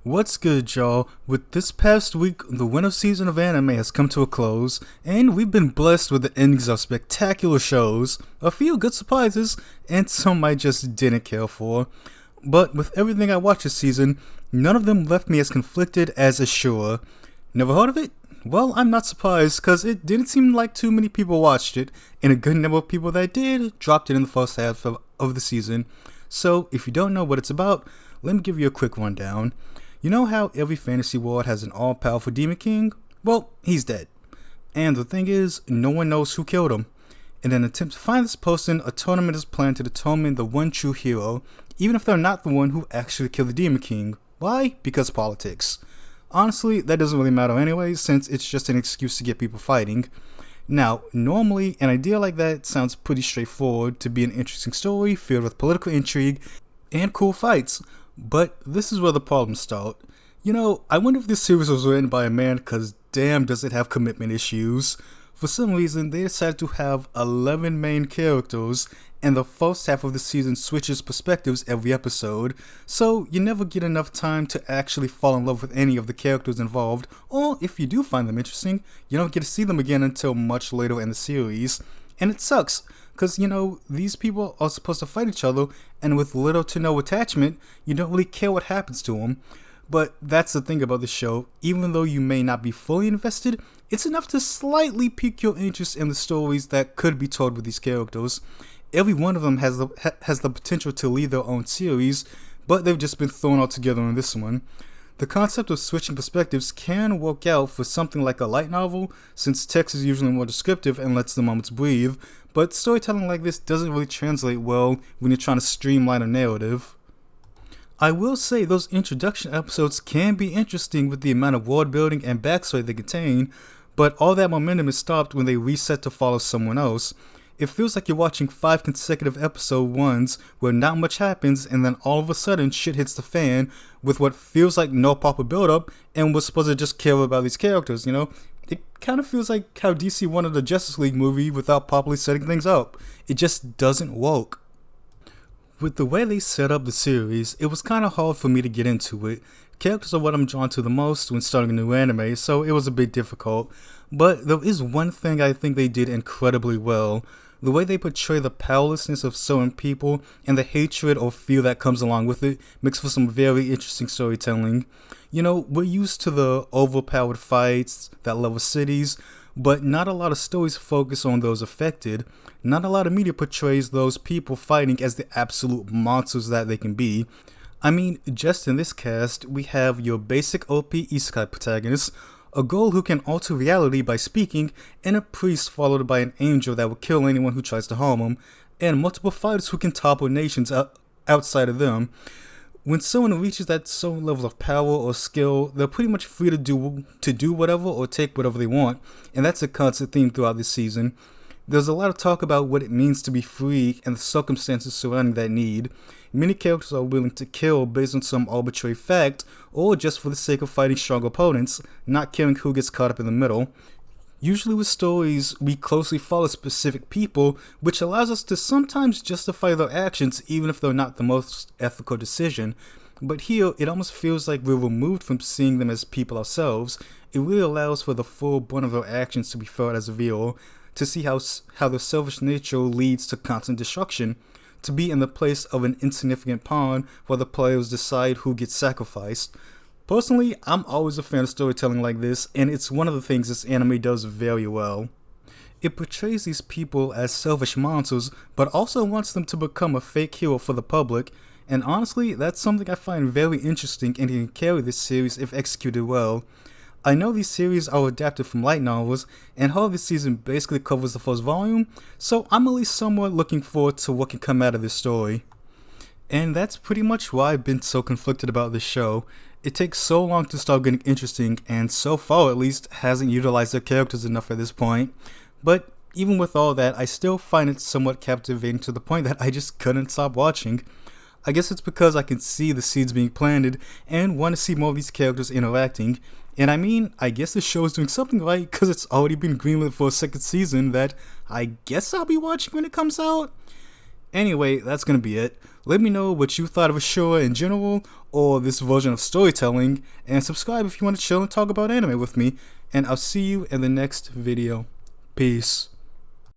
What's good, y'all? With this past week, the winter season of anime has come to a close, and we've been blessed with the endings of spectacular shows, a few good surprises, and some I just didn't care for. But with everything I watched this season, none of them left me as conflicted as Ishura. Never heard of it? Well, I'm not surprised, cause it didn't seem like too many people watched it, and a good number of people that did dropped it in the first half of the season. So, if you don't know what it's about, let me give you a quick rundown. You know how every fantasy world has an all-powerful demon king? Well, he's dead. And the thing is, no one knows who killed him. In an attempt to find this person, a tournament is planned to determine the one true hero, even if they're not the one who actually killed the demon king. Why? Because politics. Honestly, that doesn't really matter anyway, since it's just an excuse to get people fighting. Now, normally, an idea like that sounds pretty straightforward to be an interesting story filled with political intrigue and cool fights. But this is where the problems start. You know, I wonder if this series was written by a man, cause damn does it have commitment issues. For some reason, they decided to have 11 main characters, and the first half of the season switches perspectives every episode, so you never get enough time to actually fall in love with any of the characters involved, or if you do find them interesting, you don't get to see them again until much later in the series. And it sucks, because, you know, these people are supposed to fight each other, and with little to no attachment, you don't really care what happens to them. But that's the thing about the show, even though you may not be fully invested, it's enough to slightly pique your interest in the stories that could be told with these characters. Every one of them has the potential to lead their own series, but they've just been thrown all together in this one. The concept of switching perspectives can work out for something like a light novel, since text is usually more descriptive and lets the moments breathe, but storytelling like this doesn't really translate well when you're trying to streamline a narrative. I will say those introduction episodes can be interesting with the amount of world building and backstory they contain, but all that momentum is stopped when they reset to follow someone else. It feels like you're watching 5 consecutive episode ones where not much happens, and then all of a sudden shit hits the fan with what feels like no proper build up, and we're supposed to just care about these characters, you know? It kind of feels like how DC wanted a Justice League movie without properly setting things up. It just doesn't work. With the way they set up the series, it was kind of hard for me to get into it. Characters are what I'm drawn to the most when starting a new anime, so it was a bit difficult. But there is one thing I think they did incredibly well. The way they portray the powerlessness of certain people and the hatred or fear that comes along with it makes for some very interesting storytelling. You know, we're used to the overpowered fights that level cities, but not a lot of stories focus on those affected. Not a lot of media portrays those people fighting as the absolute monsters that they can be. I mean, just in this cast, we have your basic OP isekai protagonist, a girl who can alter reality by speaking, and a priest followed by an angel that will kill anyone who tries to harm him, and multiple fighters who can topple nations outside of them. When someone reaches that certain level of power or skill, they're pretty much free to do whatever or take whatever they want, and that's a constant theme throughout this season. There's a lot of talk about what it means to be free and the circumstances surrounding that need. Many characters are willing to kill based on some arbitrary fact, or just for the sake of fighting strong opponents, not caring who gets caught up in the middle. Usually with stories, we closely follow specific people, which allows us to sometimes justify their actions even if they're not the most ethical decision. But here, it almost feels like we're removed from seeing them as people ourselves. It really allows for the full brunt of their actions to be felt as a viewer, to see how their selfish nature leads to constant destruction, to be in the place of an insignificant pawn while the players decide who gets sacrificed. Personally, I'm always a fan of storytelling like this, and it's one of the things this anime does very well. It portrays these people as selfish monsters, but also wants them to become a fake hero for the public, and honestly, that's something I find very interesting and can carry this series if executed well. I know these series are adapted from light novels, and how this season basically covers the first volume, so I'm at least somewhat looking forward to what can come out of this story. And that's pretty much why I've been so conflicted about this show. It takes so long to start getting interesting, and so far at least hasn't utilized their characters enough at this point. But even with all that, I still find it somewhat captivating to the point that I just couldn't stop watching. I guess it's because I can see the seeds being planted and want to see more of these characters interacting. And I mean, I guess the show is doing something right because it's already been greenlit for a second season that I guess I'll be watching when it comes out. Anyway, that's gonna be it. Let me know what you thought of Ishura in general, or this version of storytelling, and subscribe if you want to chill and talk about anime with me, and I'll see you in the next video. Peace.